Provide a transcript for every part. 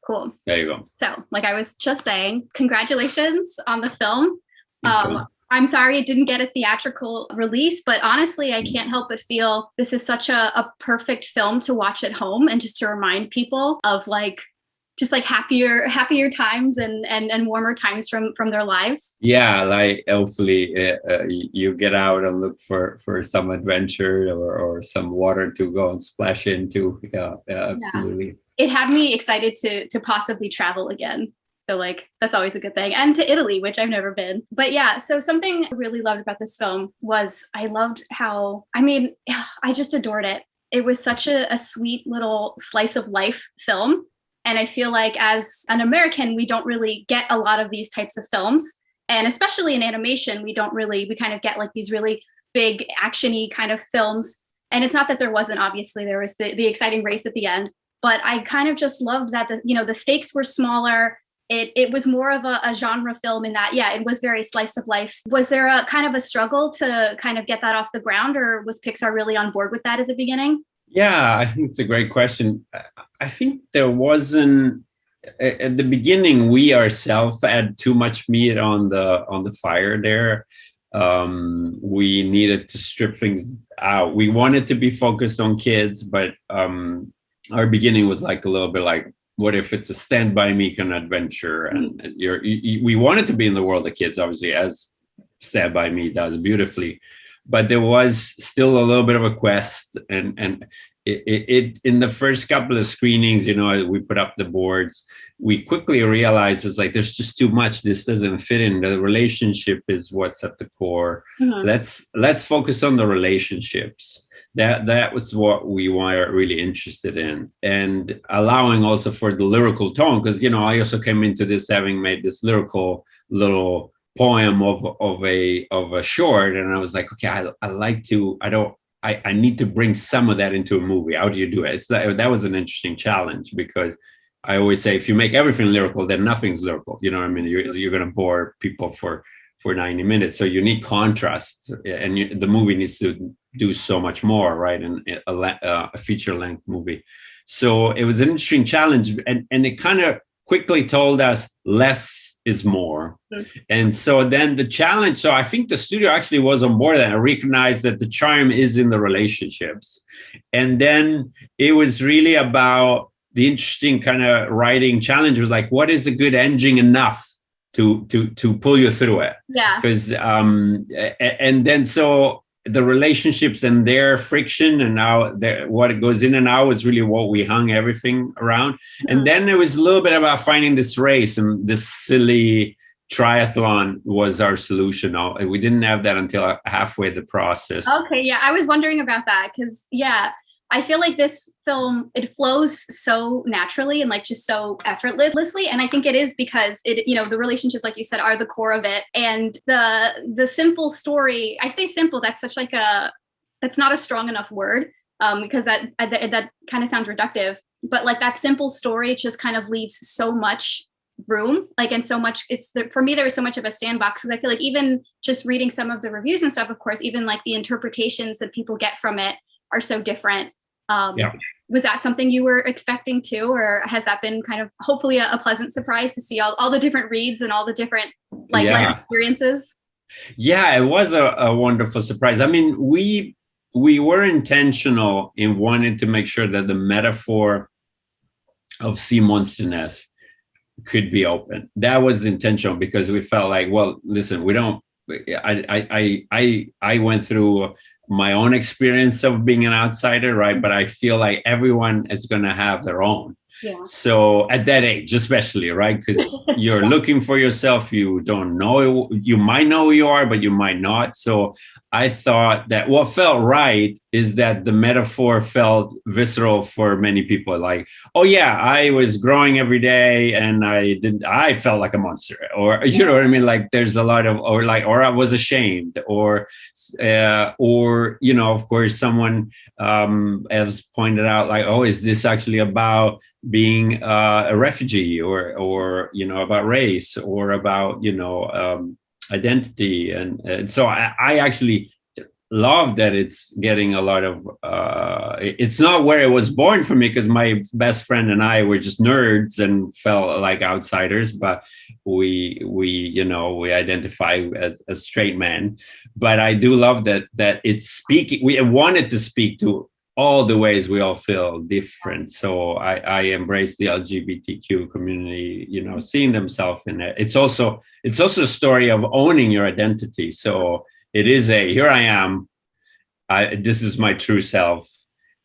Cool. There you go. So, like I was just saying, congratulations on the film. Thank you. I'm sorry it didn't get a theatrical release, but honestly, I can't help but feel this is such a perfect film to watch at home and just to remind people of like just like happier times and warmer times from their lives. Yeah, like hopefully you get out and look for some adventure or some water to go and splash into. Yeah, absolutely. It had me excited to possibly travel again. So like that's always a good thing. And to Italy, which I've never been. But yeah, so something I really loved about this film was I loved how, I mean, I just adored it. It was such a sweet little slice of life film. And I feel like as an American, we don't really get a lot of these types of films. And especially in animation, we kind of get like these really big actiony kind of films. And it's not that there wasn't, obviously, there was the exciting race at the end. But I kind of just loved that the stakes were smaller. It was more of a genre film in that, yeah, it was very slice of life. Was there a kind of a struggle to kind of get that off the ground, or was Pixar really on board with that at the beginning? Yeah, I think it's a great question. I think there wasn't at the beginning. We ourselves had too much meat on the fire there. We needed to strip things out. We wanted to be focused on kids, but our beginning was like a little bit like, what if it's a Stand By Me kind of adventure? And we wanted to be in the world of kids, obviously, as Stand By Me does beautifully. But there was still a little bit of a quest, and it in the first couple of screenings, we put up the boards. We quickly realized it's like there's just too much. This doesn't fit in. The relationship is what's at the core. Mm-hmm. Let's focus on the relationships. That was what we were really interested in, and allowing also for the lyrical tone, because I also came into this having made this lyrical little poem of a short, and I was like, okay, I need to bring some of that into a movie. How do you do it? That was an interesting challenge, because I always say if you make everything lyrical, then nothing's lyrical. You know what I mean? You're going to bore people for 90 minutes. So you need contrast, and the movie needs to do so much more, right? In a feature length movie. So it was an interesting challenge, and it kind of quickly told us less is more. Mm-hmm. And so then the challenge, so I think the studio actually was on board and recognized that the charm is in the relationships. And then it was really about the interesting kind of writing challenge was like, what is a good ending enough to pull you through it? Yeah. Because and then so the relationships and their friction and now what it goes in and out is really what we hung everything around. Mm-hmm. And then it was a little bit about finding this race, and this silly triathlon was our solution. We didn't have that until halfway the process. Okay, yeah, I was wondering about that because, yeah, I feel like this film, it flows so naturally and like just so effortlessly. And I think it is because the relationships, like you said, are the core of it. And the simple story, I say simple, that's that's not a strong enough word because that kind of sounds reductive. But like that simple story just kind of leaves so much room, like, and so much, for me, there was so much of a sandbox because I feel like even just reading some of the reviews and stuff, of course, even like the interpretations that people get from it are so different. Yeah. Was that something you were expecting too, or has that been kind of hopefully a pleasant surprise to see all the different reads and all the different life experiences? Yeah, it was a wonderful surprise. I mean, we were intentional in wanting to make sure that the metaphor of sea monsterness could be open. That was intentional because we felt like, well, listen, we don't. I went through my own experience of being an outsider, right? But I feel like everyone is going to have their own. Yeah. So at that age, especially, right? Because you're looking for yourself. You don't know. You might know who you are, but you might not. So I thought that what felt right is that the metaphor felt visceral for many people. Like, oh yeah, I was growing every day and I felt like a monster, or, you know what I mean? Like there's a lot of, or I was ashamed, or, of course, someone has pointed out like, oh, is this actually about being a refugee or about race or about, identity. And so I actually, love that it's getting a lot of it's not where it was born for me, because my best friend and I were just nerds and felt like outsiders, but we identify as straight men. But I do love that it's speaking, we wanted to speak to all the ways we all feel different. So I embrace the LGBTQ community, seeing themselves in it. It's also a story of owning your identity. So it is here I am. This is my true self,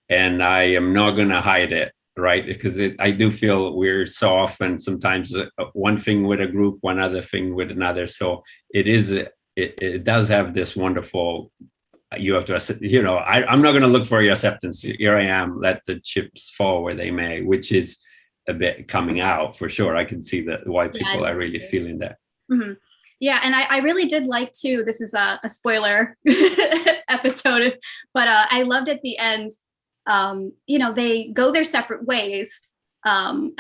and I am not going to hide it, right? Because I do feel we're so often sometimes one thing with a group, one other thing with another. So it does have this wonderful, you have to, I'm not going to look for your acceptance. Here I am, let the chips fall where they may, which is a bit coming out for sure. I can see that why people are really feeling that. Mm-hmm. Yeah, and I really did like too. This is a spoiler episode, but I loved at the end. They go their separate ways, and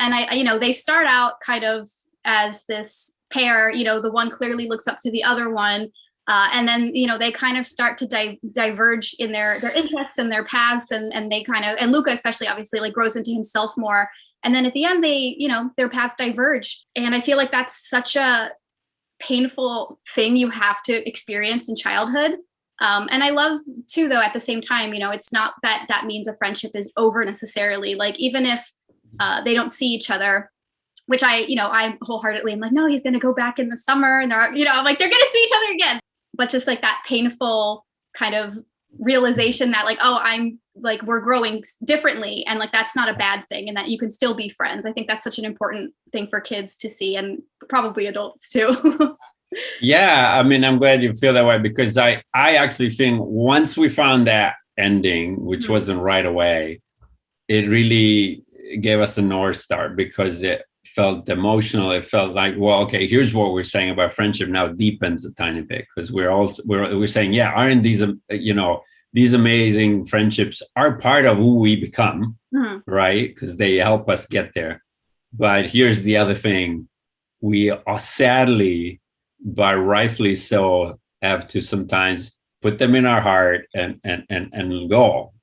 they start out kind of as this pair. The one clearly looks up to the other one, and then they kind of start to diverge in their interests and their paths, and they kind of, and LUCA especially obviously like grows into himself more, and then at the end they their paths diverge, and I feel like that's such a painful thing you have to experience in childhood. And I love too, though, at the same time, it's not that means a friendship is over necessarily. Like, even if they don't see each other, which I wholeheartedly am like, no, he's going to go back in the summer. And I'm like, they're going to see each other again. But just like that painful kind of realization that like, oh, I'm like, we're growing differently. And like, that's not a bad thing. And that you can still be friends. I think that's such an important thing for kids to see, and probably adults too. Yeah, I mean, I'm glad you feel that way, because I actually think once we found that ending, which wasn't right away, it really gave us a North Star, because it felt emotional. It felt like, well, okay, here's what we're saying about friendship now deepens a tiny bit, because we're saying, yeah, aren't these these amazing friendships are part of who we become, right? Because they help us get there. But here's the other thing: we are sadly, but rightfully so, have to sometimes put them in our heart and go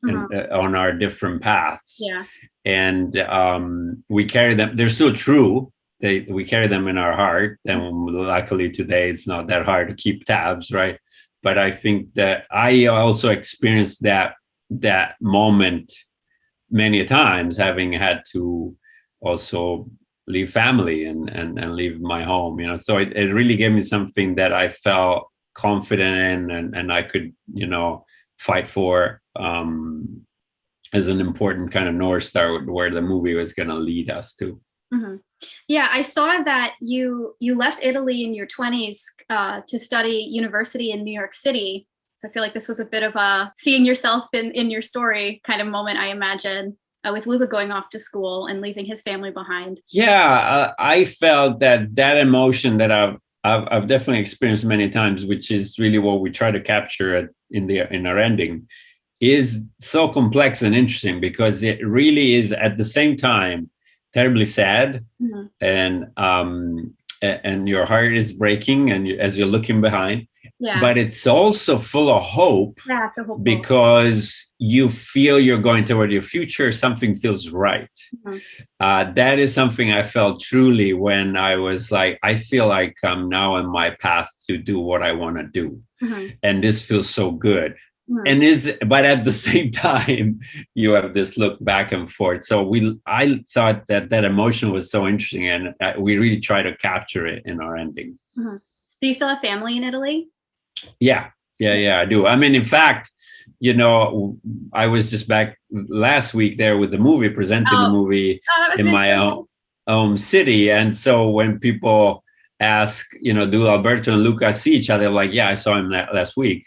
on our different paths. Yeah. And we carry them. They're still true. We carry them in our heart. And luckily today it's not that hard to keep tabs, right? But I think that I also experienced that moment many times, having had to also leave family and leave my home, so it really gave me something that I felt confident in, and I could, fight for as an important kind of North Star where the movie was going to lead us to. Mm-hmm. Yeah, I saw that you left Italy in your 20s to study university in New York City. So I feel like this was a bit of a seeing yourself in your story kind of moment, I imagine. With LUCA going off to school and leaving his family behind. Yeah, I felt that emotion that I've definitely experienced many times, which is really what we try to capture in our ending, is so complex and interesting, because it really is at the same time terribly sad, and your heart is breaking, and as you're looking behind. Yeah. But it's also full of hope, because you feel you're going toward your future. Something feels right. That is something I felt truly when I was like, I feel like I'm now on my path to do what I want to do. And this feels so good. But at the same time, you have this look back and forth. So I thought that emotion was so interesting, and we really try to capture it in our ending. Do you still have family in Italy? Yeah, I do. I mean, in fact, I was just back last week there with the movie, presenting the movie in my own city. And so when people ask, do Alberto and LUCA see each other? Like, yeah, I saw him last week.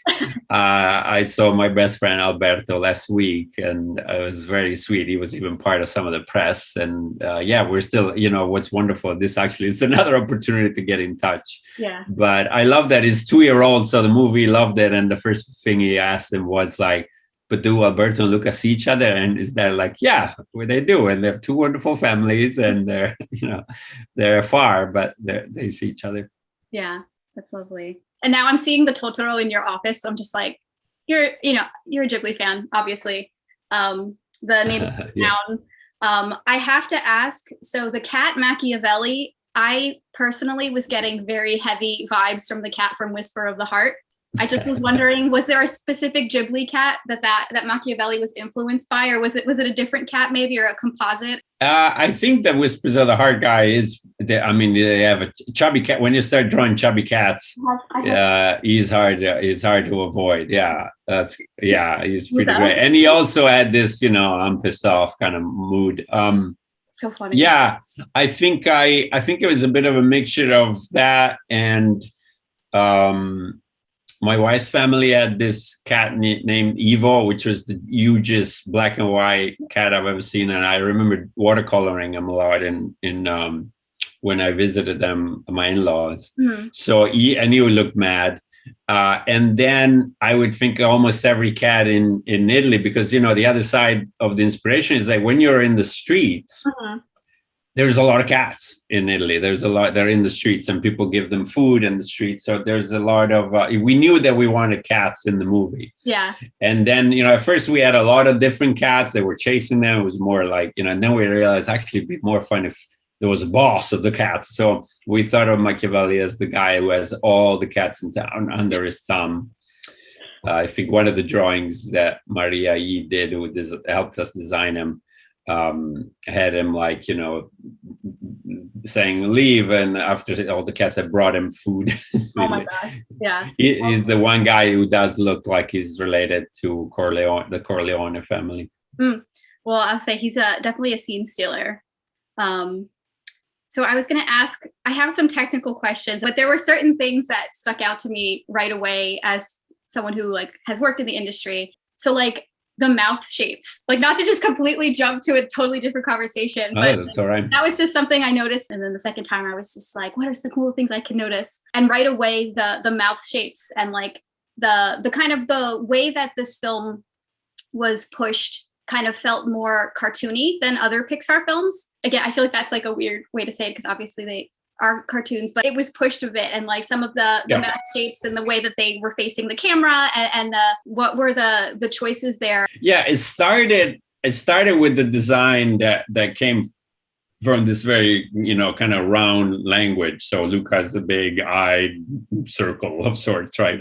I saw my best friend Alberto last week, and it was very sweet. He was even part of some of the press. And we're still, what's wonderful, this actually is another opportunity to get in touch. Yeah. But I love that he's 2-year-old, so the movie loved it. And the first thing he asked him was like, but do Alberto and LUCA see each other? And is that like, yeah, well, they do. And they have 2 wonderful families, and they're, they're far, but they see each other. Yeah, that's lovely. And now I'm seeing the Totoro in your office. So I'm just like, you're a Ghibli fan, obviously. The name of the Yes. town. I have to ask, so the cat Machiavelli, I personally was getting very heavy vibes from the cat from Whisper of the Heart. I just was wondering, was there a specific Ghibli cat that Machiavelli was influenced by, or was it a different cat maybe, or a composite? I think the Whispers of the Heart guy is. I mean, they have a chubby cat. When you start drawing chubby cats, he's hard. He's hard to avoid. Yeah, he's pretty great. And he also had this, I'm pissed off kind of mood. So funny. Yeah, I think it was a bit of a mixture of that and. My wife's family had this cat named Evo, which was the hugest black and white cat I've ever seen, and I remember watercoloring him a lot in when I visited them, my in-laws. Mm-hmm. So he would look mad, and then I would think almost every cat in Italy, because the other side of the inspiration is like when you're in the streets. Mm-hmm. There's a lot of cats in Italy. There's a lot. They're in the streets, and people give them food in the streets. So there's a lot of. We knew that we wanted cats in the movie. Yeah. And then at first we had a lot of different cats. They were chasing them. It was more like and then we realized actually it'd be more fun if there was a boss of the cats. So we thought of Machiavelli as the guy who has all the cats in town under his thumb. I think one of the drawings that Maria E did, who helped us design him. Had him like saying leave, and after all the cats had brought him food. Oh my god! Yeah, he's the one guy who does look like he's related to the Corleone family. Well, I'll say he's definitely a scene stealer. So I was going to ask, I have some technical questions, but there were certain things that stuck out to me right away as someone who has worked in the industry. So the mouth shapes, not to just completely jump to a totally different conversation, but that's all right. That was just something I noticed. And then the second time I was just like, what are some cool things I can notice? And right away, the mouth shapes and the kind of the way that this film was pushed kind of felt more cartoony than other Pixar films. Again, I feel like that's a weird way to say it because obviously they are cartoons, but it was pushed a bit, and some of the mouth shapes and the way that they were facing the camera and what were the choices there. Yeah, it started with the design that came from this very kind of round language. So LUCA is a big eyed circle of sorts, right?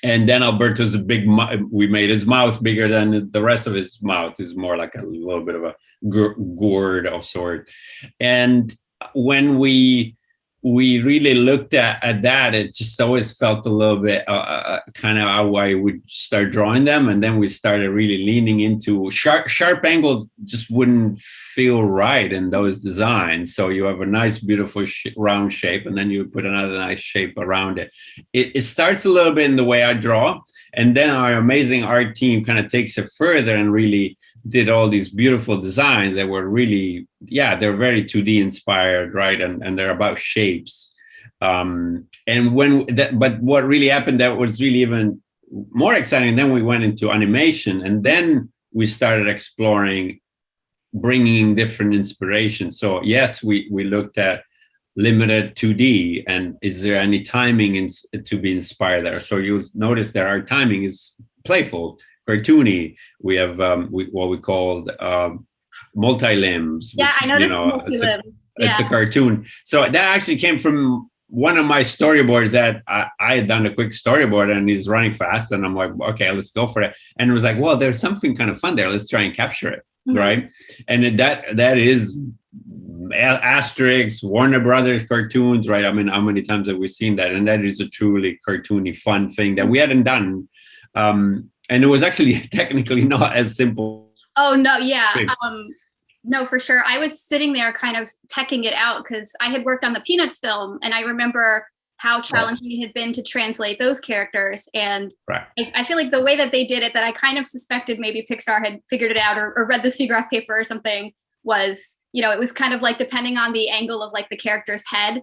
And then Alberto's a big. We made his mouth bigger than the rest of his mouth. Is more like a little bit of a gourd of sort, and when we really looked at that, it just always felt a little bit kind of how I would start drawing them. And then we started really leaning into sharp angles just wouldn't feel right in those designs. So you have a nice, beautiful round shape, and then you put another nice shape around it. It starts a little bit in the way I draw. And then our amazing art team kind of takes it further and really did all these beautiful designs that were really, they're very 2D inspired, right? And they're about shapes. But what really happened that was really even more exciting, then we went into animation, and then we started exploring bringing different inspirations. So yes, we looked at limited 2D, and is there any timing to be inspired there? So you'll notice that our timing is playful, cartoony. We have what we called multi-limbs. Yeah, which, I noticed multi-limbs. It's a cartoon. So that actually came from one of my storyboards that I had done a quick storyboard, and he's running fast, and I'm like, okay, let's go for it. And it was like, well, there's something kind of fun there. Let's try and capture it, right? And that is Asterix, Warner Brothers cartoons, right? I mean, how many times have we seen that? And that is a truly cartoony, fun thing that we hadn't done. And it was actually technically not as simple. Oh, no. Yeah. No, for sure. I was sitting there kind of teching it out because I had worked on the Peanuts film, and I remember how challenging it had been to translate those characters. And I feel like the way that they did it, that I kind of suspected maybe Pixar had figured it out or read the SIGGRAPH paper or something, was, it was kind of depending on the angle of the character's head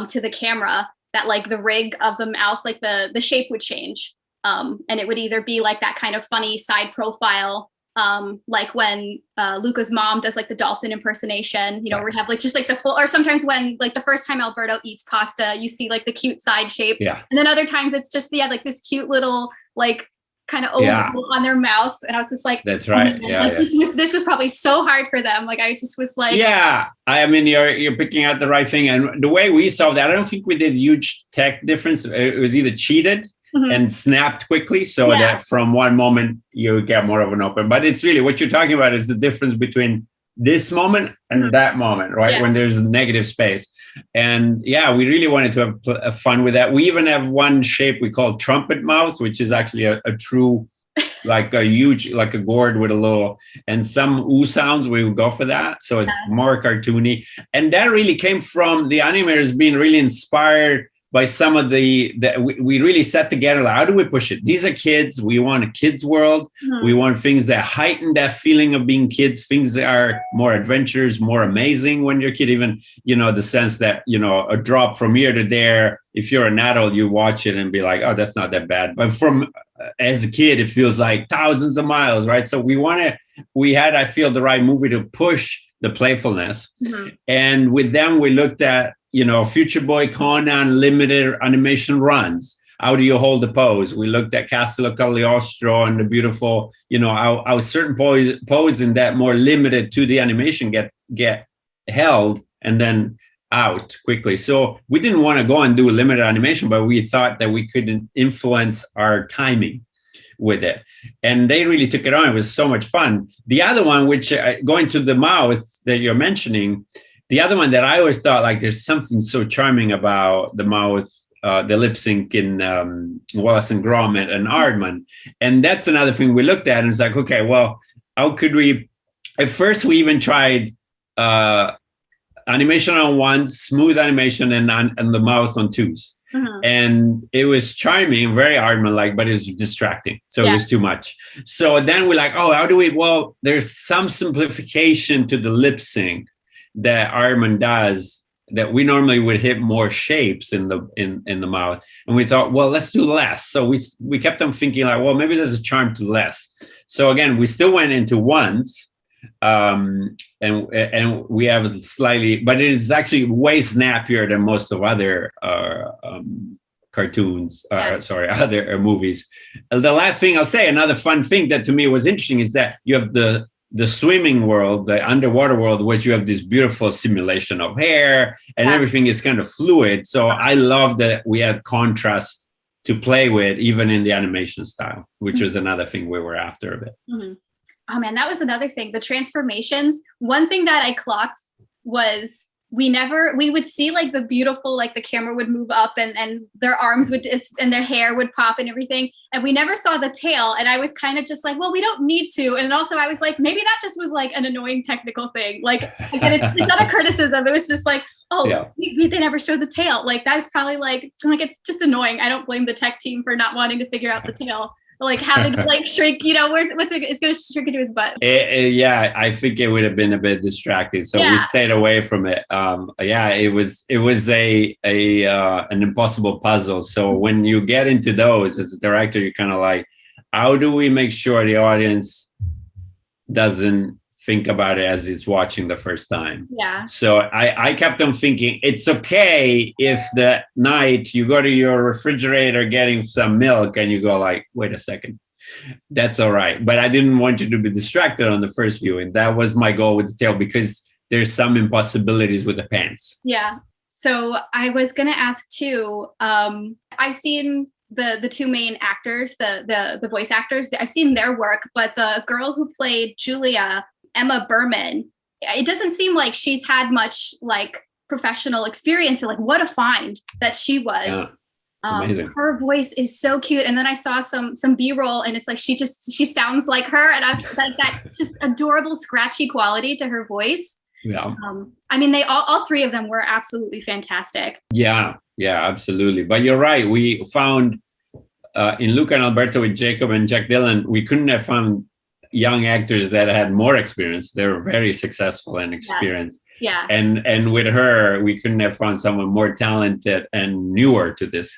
to the camera, that the rig of the mouth, the shape would change. And it would either be that kind of funny side profile, when Luca's mom does the dolphin impersonation, where we have just the full, or sometimes when the first time Alberto eats pasta, you see the cute side shape. Yeah. And then other times it's just, this cute little kind of Yeah. oval on their mouth. And I was just like, That's right. man, Yeah, like, yeah. this was probably so hard for them. Like I just was like, Yeah, I mean, you're picking out the right thing. And the way we solved that, I don't think we did huge tech difference. It was either cheated and snapped quickly, so that from one moment you get more of an open. But it's really what you're talking about is the difference between this moment and that moment, right? When there's negative space. And yeah, we really wanted to have fun with that. We even have one shape we call trumpet mouth, which is actually a true, like a huge, like a gourd with a little, and some ooh sounds, we would go for that. So it's more cartoony. And that really came from the animators being really inspired by some of we really set together, like, how do we push it? These are kids. We want a kids world. We want things that heighten that feeling of being kids, things that are more adventures, more amazing when you're a kid, even, the sense that, a drop from here to there, if you're an adult, you watch it and be like, oh, that's not that bad. But as a kid, it feels like thousands of miles, right? So we had, I feel, the right movie to push the playfulness. And with them, we looked at, Future Boy Conan limited animation runs. How do you hold the pose? We looked at Castello Cagliostro and the beautiful, how certain pose in that more limited to the animation get held and then out quickly. So we didn't want to go and do limited animation, but we thought that we could influence our timing with it. And they really took it on. It was so much fun. The other one, which going to the mouth that you're mentioning, the other one that I always thought, like, there's something so charming about the mouth, the lip sync in Wallace and Gromit and Aardman. And that's another thing we looked at, and it's like, okay, well, how could we, at first we even tried animation on ones, smooth animation, and the mouth on twos. And it was charming, very Aardman-like, but it's distracting. So it was too much. So then we're like, oh, how do we, well, there's some simplification to the lip sync that Aardman does that we normally would hit more shapes in the mouth. And we thought, well, let's do less. So we kept on thinking like, well, maybe there's a charm to less. So again, we still went into ones, and we have slightly, but it is actually way snappier than most of other cartoons, other movies. The last thing I'll say, another fun thing that to me was interesting is that you have the swimming world, the underwater world, which you have this beautiful simulation of hair and everything is kind of fluid. So I love that we had contrast to play with, even in the animation style, which was another thing we were after a bit. Oh man, that was another thing. The transformations. One thing that I clocked was we would see like the beautiful, like the camera would move up and their arms and their hair would pop and everything. And we never saw the tail. And I was kind of just like, well, we don't need to. And also I was like, maybe that just was like an annoying technical thing. Like, again, it's not a criticism. It was just like, they never showed the tail. Like that is probably like, it's just annoying. I don't blame the tech team for not wanting to figure out the tail. Like how did like shrink, it's going to shrink into his butt. I think it would have been a bit distracting. So we stayed away from it. It was an impossible puzzle. So when you get into those as a director, you're kind of like, how do we make sure the audience doesn't think about it as he's watching the first time? So I kept on thinking, it's okay if that night you go to your refrigerator getting some milk and you go like, wait a second, that's all right. But I didn't want you to be distracted on the first viewing. That was my goal with the tail, because there's some impossibilities with the pants. Yeah. So I was going to ask too, I've seen the two main actors, the voice actors, I've seen their work, but the girl who played Julia, Emma Berman, it doesn't seem like she's had much like professional experience. So like what a find that she was. Amazing. Her voice is so cute. And then I saw some B-roll and it's like she sounds like her, and I was like, that just adorable scratchy quality to her voice. Yeah. I mean, they all three of them were absolutely fantastic. Yeah, absolutely. But you're right. We found in Luca and Alberto with Jacob and Jack Dillon, we couldn't have found young actors that had more experience. They were very successful and experienced. Yeah. And with her, we couldn't have found someone more talented and newer to this.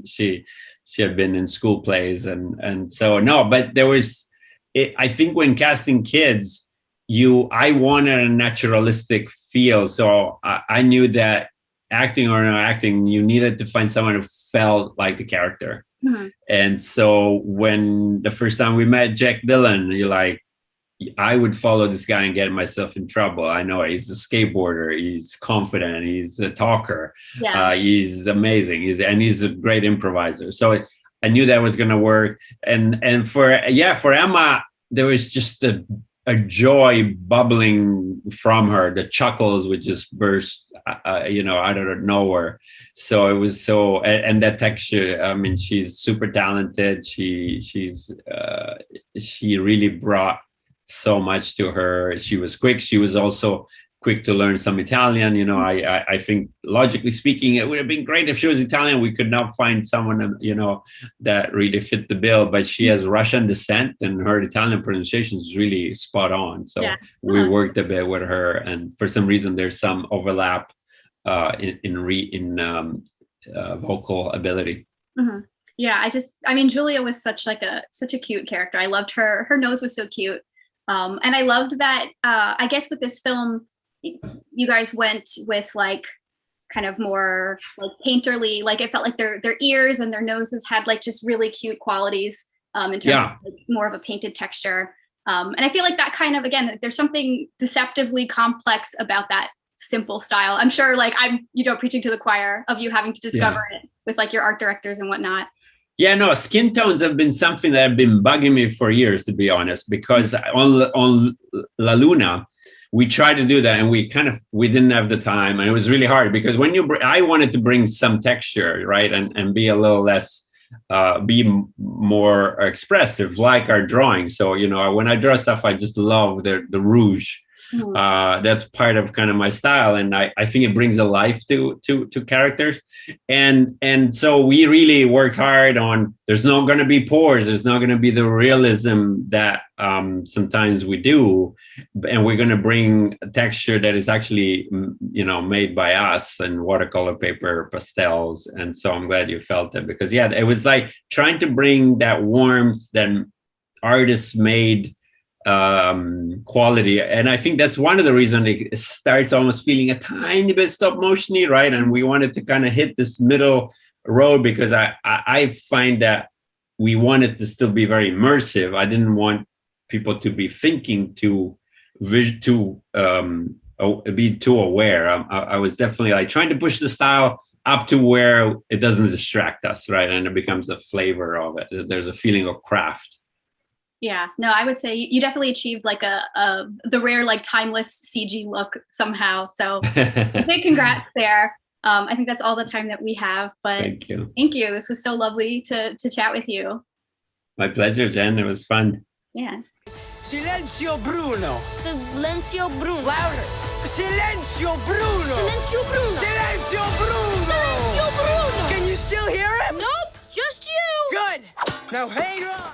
She had been in school plays and so no, but there was, I think when casting kids, I wanted a naturalistic feel. So I knew that acting or not acting, you needed to find someone who felt like the character. Mhm. And so when the first time we met Jack Dylan, you're like, I would follow this guy and get myself in trouble. I know he's a skateboarder. He's confident. He's a talker. Yeah. He's amazing. He's a great improviser. So I knew that was going to work. And for Emma, there was just a joy bubbling from her. The chuckles would just burst, out of nowhere. So it was and that texture. I mean, she's super talented. She really brought so much to her. She was quick. She was also quick to learn some Italian. I think logically speaking, it would have been great if she was Italian. We could not find someone, that really fit the bill, but she has Russian descent and her Italian pronunciation is really spot on. So we worked a bit with her, and for some reason there's some overlap in vocal ability. Mm-hmm. Yeah. Julia was such a cute character. I loved her. Her nose was so cute. And I loved that, I guess with this film, you guys went with like kind of more like painterly, like it felt like their ears and their noses had like just really cute qualities in terms of like more of a painted texture. And I feel like that kind of, again, there's something deceptively complex about that simple style. I'm sure like preaching to the choir of you having to discover it with like your art directors and whatnot. Yeah, no, skin tones have been something that have been bugging me for years, to be honest, because on La Luna, we tried to do that and we didn't have the time. And it was really hard because I wanted to bring some texture, right? And be a little less, be more expressive, like our drawing. So, when I draw stuff, I just love the rouge. That's part of kind of my style, and I think it brings a life to characters, and so we really worked hard on. There's not going to be pores. There's not going to be the realism that sometimes we do, and we're going to bring a texture that is actually made by us and watercolor paper, pastels, and so I'm glad you felt it because it was like trying to bring that warmth that artists made. Quality, and I think that's one of the reasons it starts almost feeling a tiny bit stop motiony, right? And we wanted to kind of hit this middle road because I find that we wanted to still be very immersive. I didn't want people to be thinking be too aware. I was definitely like trying to push the style up to where it doesn't distract us, right? And it becomes a flavor of it. There's a feeling of craft. Yeah, no, I would say you definitely achieved like the rare like timeless CG look somehow. So big congrats there. I think that's all the time that we have. But thank you. This was so lovely to chat with you. My pleasure, Jen. It was fun. Yeah. Silenzio Bruno. Silenzio Bruno. Louder. Silenzio Bruno. Silenzio Bruno. Silenzio Bruno. Silenzio Bruno. Can you still hear him? Nope, just you. Good. Now hang on.